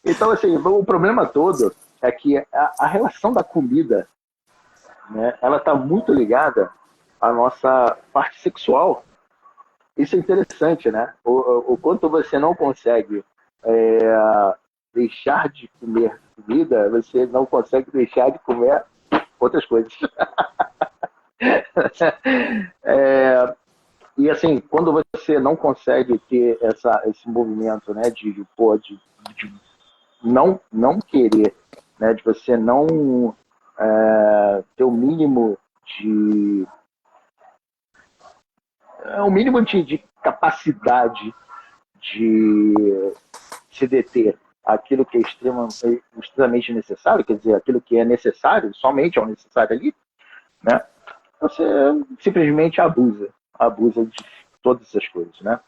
Então, assim, o problema todo é que a relação da comida, né, ela está muito ligada à nossa parte sexual. Isso é interessante, né? O quanto você não consegue deixar de comer comida, você não consegue deixar de comer outras coisas. E assim, quando você não consegue ter esse movimento, né, de não querer, né, de você não ter o mínimo um mínimo de capacidade de se deter aquilo que é extremamente necessário, quer dizer, aquilo que é necessário, somente é o necessário ali, né? Você simplesmente abusa de todas essas coisas, né?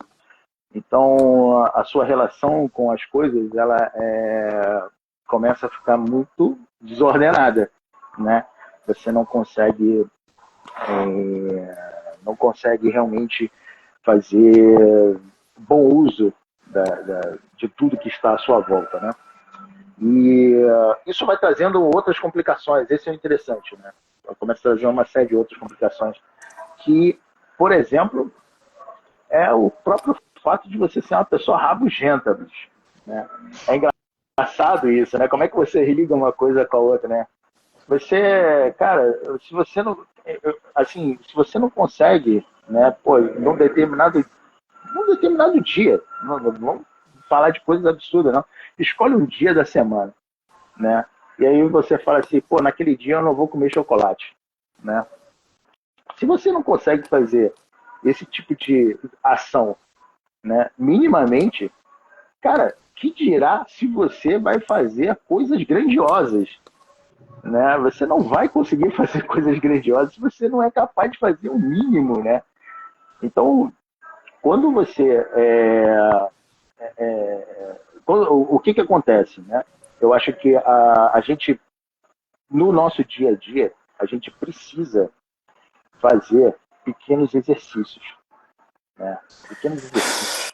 Então, a sua relação com as coisas, ela começa a ficar muito desordenada, né? Você não consegue realmente fazer bom uso de tudo que está à sua volta, né? E isso vai trazendo outras complicações. Esse é o interessante, né? Começa a trazer uma série de outras complicações que, por exemplo, é o próprio fato de você ser uma pessoa rabugenta, bicho, né? É engraçado isso, né? Como é que você liga uma coisa com a outra, né? Você, cara, se você não, assim, se você não consegue, né, pô, num determinado dia, não vamos falar de coisas absurdas, não. Escolhe um dia da semana, né? E aí você fala assim, pô, naquele dia eu não vou comer chocolate, né? Se você não consegue fazer esse tipo de ação, né, minimamente, cara, que dirá se você vai fazer coisas grandiosas, né? Você não vai conseguir fazer coisas grandiosas se você não é capaz de fazer o mínimo, né? Então, quando você o que acontece, né? Eu acho que a gente, no nosso dia a dia, a gente precisa fazer pequenos exercícios, né? Pequenos exercícios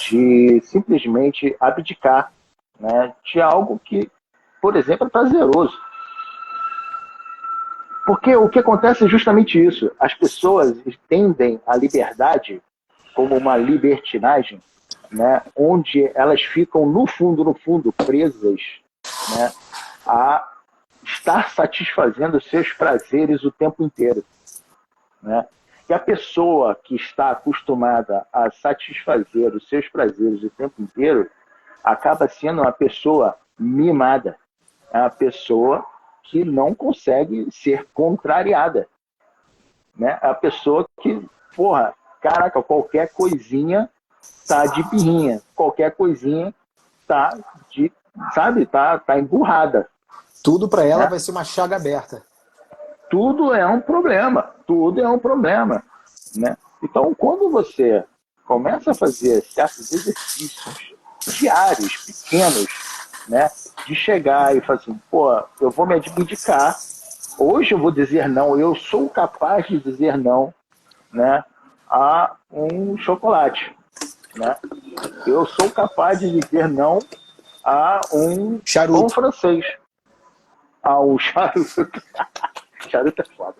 de simplesmente abdicar, né, de algo que, por exemplo, é prazeroso. Porque o que acontece é justamente isso. As pessoas entendem a liberdade como uma libertinagem, né, onde elas ficam, no fundo, presas, né, a estar satisfazendo seus prazeres o tempo inteiro, né? E a pessoa que está acostumada a satisfazer os seus prazeres o tempo inteiro acaba sendo uma pessoa mimada, é uma pessoa que não consegue ser contrariada, né? É a pessoa que, porra, caraca, qualquer coisinha tá de birrinha, qualquer coisinha tá de, sabe, tá emburrada. Tudo para ela, né? vai ser uma chaga aberta. Tudo é um problema, né? Então, quando você começa a fazer certos exercícios diários, pequenos, né, de chegar e falar assim, pô, eu vou me abdicar, hoje eu vou dizer não, eu sou capaz de dizer não, né, a um chocolate, né? Eu sou capaz de dizer não a um Charuto. pão francês, a um charuto. Charuto é foda.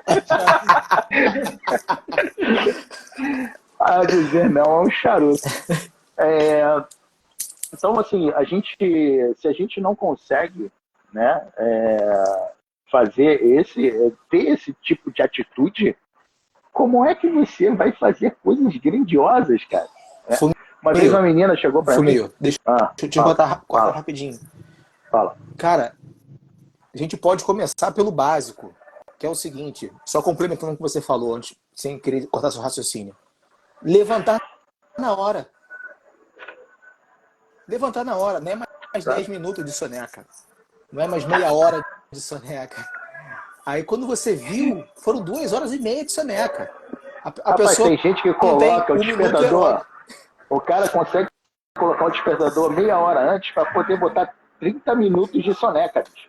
A dizer não a um charuto. Então, assim, se a gente não consegue, né, ter esse tipo de atitude, como é que você vai fazer coisas grandiosas, cara? Uma vez uma menina chegou pra mim... Deixa eu cortar rapidinho. Fala. Cara, a gente pode começar pelo básico, que é o seguinte, só complementando o que você falou antes, sem querer cortar seu raciocínio. Levantar na hora. Levantar na hora, não é mais 10 minutos de soneca. Não é mais meia hora de soneca. Aí quando você viu, foram 2 horas e meia de soneca. Rapaz, pessoa tem gente que coloca o despertador. O cara consegue colocar o despertador meia hora antes para poder botar 30 minutos de soneca, bicho.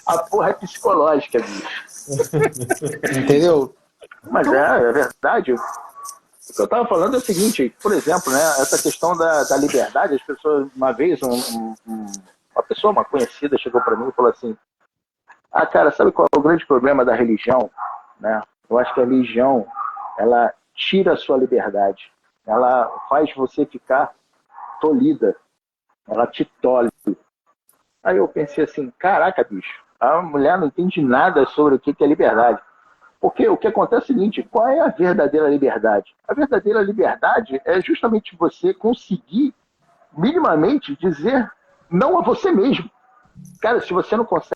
A porra é psicológica, bicho. Entendeu? Mas é verdade. O que eu estava falando é o seguinte, por exemplo, né, essa questão da liberdade, as pessoas, uma vez, uma conhecida chegou para mim e falou assim, cara, sabe qual é o grande problema da religião? Né? Eu acho que a religião, ela tira a sua liberdade, ela faz você ficar tolhida, ela te tolhe. Aí eu pensei assim, caraca, bicho, a mulher não entende nada sobre o que é liberdade. Porque o que acontece é o seguinte, qual é a verdadeira liberdade? A verdadeira liberdade é justamente você conseguir minimamente dizer não a você mesmo. Cara, se você não consegue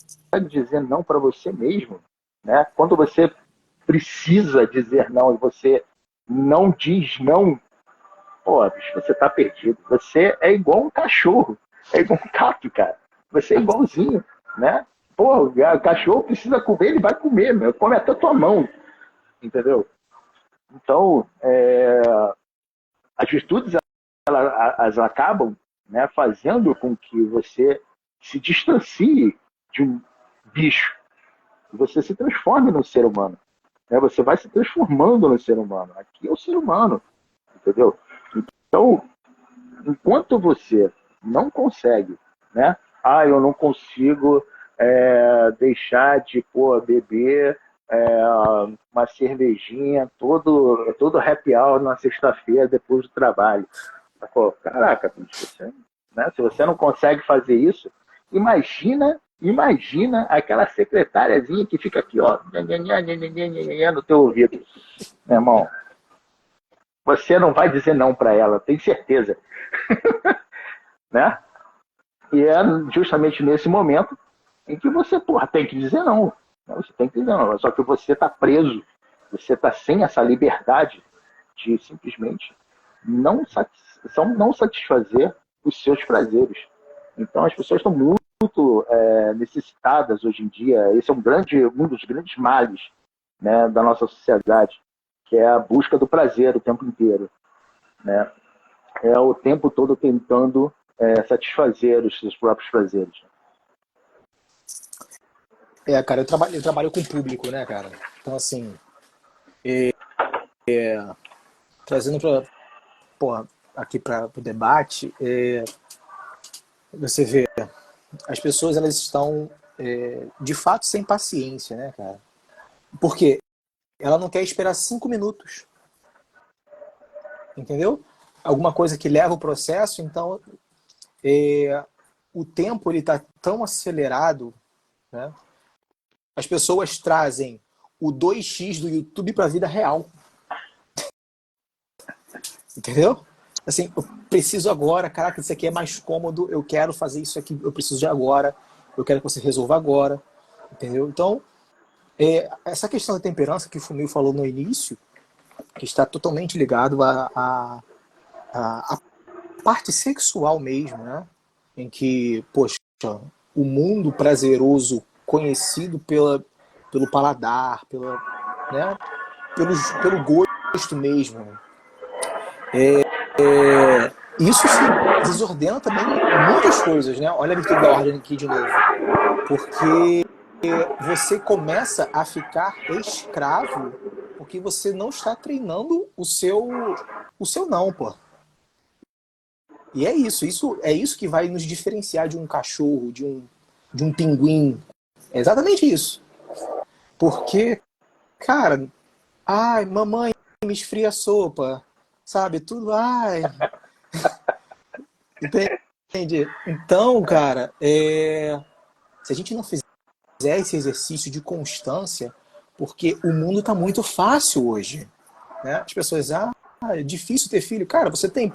dizer não para você mesmo, né? Quando você precisa dizer não e você não diz não, pô, bicho, você tá perdido. Você é igual um cachorro, é igual um gato, cara. Você é igualzinho, né? Pô, o cachorro precisa comer, ele vai comer, meu. Come até tua mão, entendeu? Então, as virtudes elas acabam, né, fazendo com que você se distancie de um bicho, e você se transforme num ser humano. Né? Você vai se transformando no ser humano. Aqui é o ser humano, entendeu? Então, enquanto você não consegue, né? Eu não consigo deixar de beber uma cervejinha todo happy hour na sexta-feira depois do trabalho. Pô, caraca, bicho, né? Se você não consegue fazer isso, imagina aquela secretariazinha que fica aqui, ó, no teu ouvido. Meu irmão, você não vai dizer não para ela, tem certeza. Né? E é justamente nesse momento em que você, tem que dizer não. Você tem que dizer não. Só que você está preso, você está sem essa liberdade de simplesmente não satisfazer os seus prazeres. Então as pessoas estão muito necessitadas hoje em dia. Esse é um dos grandes males, né, da nossa sociedade, que é a busca do prazer o tempo inteiro. Né? É o tempo todo tentando satisfazer os seus próprios prazeres. Cara, eu trabalho com público, né, cara? Então, assim, trazendo aqui para o debate, você vê, as pessoas elas estão, de fato, sem paciência, né, cara? Porque ela não quer esperar 5 minutos, entendeu? Alguma coisa que leva o processo, então o tempo ele está tão acelerado, né? As pessoas trazem o 2x do YouTube para a vida real. Entendeu? Assim, eu preciso agora, caraca, isso aqui é mais cômodo, eu quero fazer isso aqui, eu preciso de agora, eu quero que você resolva agora. Entendeu? Então, essa questão da temperança que o Fumio falou no início, que está totalmente ligado à parte sexual mesmo, né? Em que, poxa, o mundo prazeroso conhecido pelo paladar, né? pelo gosto mesmo. Isso desordena também muitas coisas, né? Olha a virtude da ordem aqui de novo. Porque você começa a ficar escravo porque você não está treinando o seu não, pô. E é isso que vai nos diferenciar de um cachorro, de um pinguim. É exatamente isso. Porque, cara, ai, mamãe, me esfria a sopa, sabe? Tudo, ai. Entende? Então, cara, se a gente não fizer esse exercício de constância, porque o mundo tá muito fácil hoje, né? As pessoas, é difícil ter filho. Cara, você tem,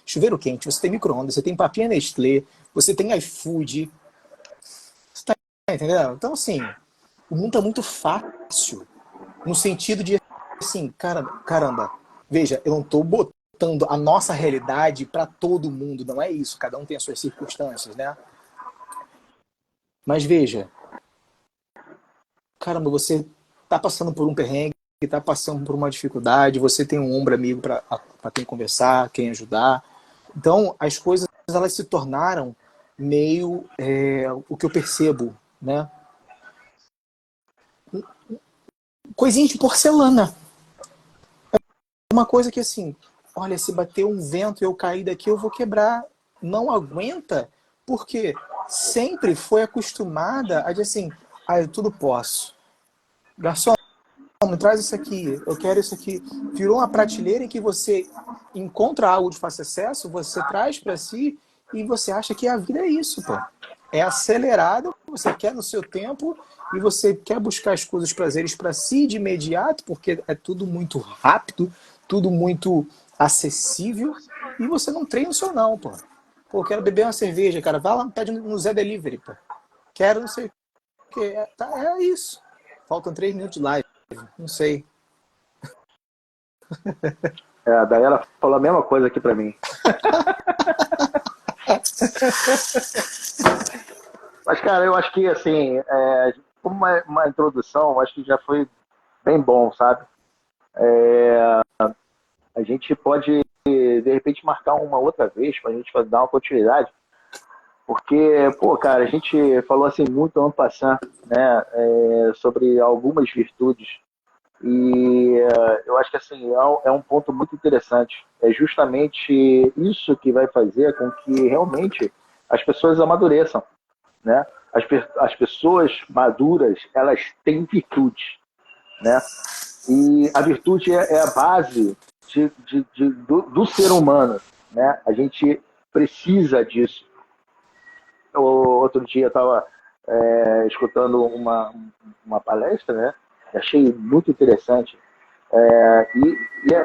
chuveiro quente, você tem micro-ondas, você tem papinha Nestlé, você tem iFood. Você tá entendendo? Então, assim, o mundo tá muito fácil, no sentido de, assim, caramba, veja, eu não tô botando a nossa realidade para todo mundo, não é isso, cada um tem as suas circunstâncias, né? Mas veja, caramba, você tá passando por um perrengue, tá passando por uma dificuldade, você tem um ombro amigo para quem conversar, quem ajudar. Então, as coisas elas se tornaram meio o que eu percebo, né? Coisinha de porcelana. Uma coisa que assim, olha, se bater um vento e eu cair daqui, eu vou quebrar. Não aguenta, porque sempre foi acostumada a dizer assim, eu tudo posso. Garçom, me traz isso aqui, eu quero isso aqui. Virou uma prateleira em que você encontra algo de fácil acesso, você traz para si e você acha que a vida é isso, pô. É acelerado, você quer no seu tempo e você quer buscar as coisas, os prazeres para si de imediato, porque é tudo muito rápido, tudo muito acessível e você não treina o seu não, pô. Pô, eu quero beber uma cerveja, cara. Vai lá, pede no Zé Delivery, pô. Quero não sei o que. É isso. Faltam 3 minutos de live. Não sei. A Dayana falou a mesma coisa aqui pra mim. Mas, cara, eu acho que, assim, como uma introdução, acho que já foi bem bom, sabe? A gente pode, de repente, marcar uma outra vez pra gente dar uma continuidade. Porque, pô, cara, a gente falou, assim, muito en passant, né? Sobre algumas virtudes. E eu acho que, assim, é um ponto muito interessante. É justamente isso que vai fazer com que, realmente, as pessoas amadureçam, né? As pessoas maduras, elas têm virtude, né? E a virtude é a base do ser humano, né? A gente precisa disso. Outro dia eu estava escutando uma palestra, né? Achei muito interessante.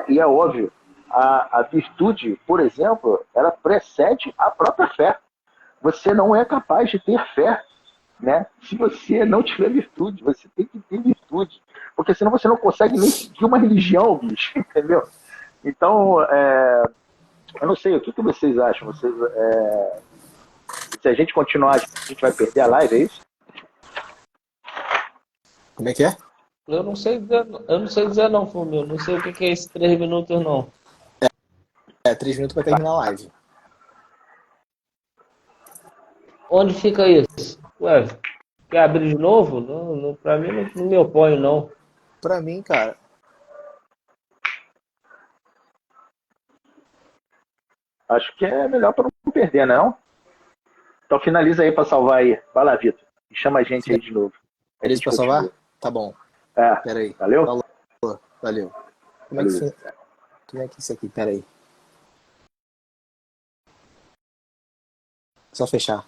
E é óbvio, a virtude, por exemplo, ela precede a própria fé. Você não é capaz de ter fé, né? Se você não tiver virtude, você tem que ter virtude. Porque senão você não consegue nem seguir uma religião, bicho, entendeu? Então, eu não sei, o que vocês acham? Se a gente continuar, a gente vai perder a live, é isso? Como é que é? Eu não sei dizer não, Fumio. Não sei o que é esse 3 minutos, não. 3 minutos para terminar a live. Onde fica isso? Ué, quer abrir de novo? Não, pra mim não me oponho, não. Para mim, cara, Acho que é melhor para não perder, não? Então finaliza aí para salvar aí. Vai lá, Vitor. E chama a gente aí de novo. A beleza gente para salvar? continua. Tá bom. É, Pera aí. valeu? Falou. Valeu. Como Valeu. é que é isso aqui? Pera aí. Só fechar.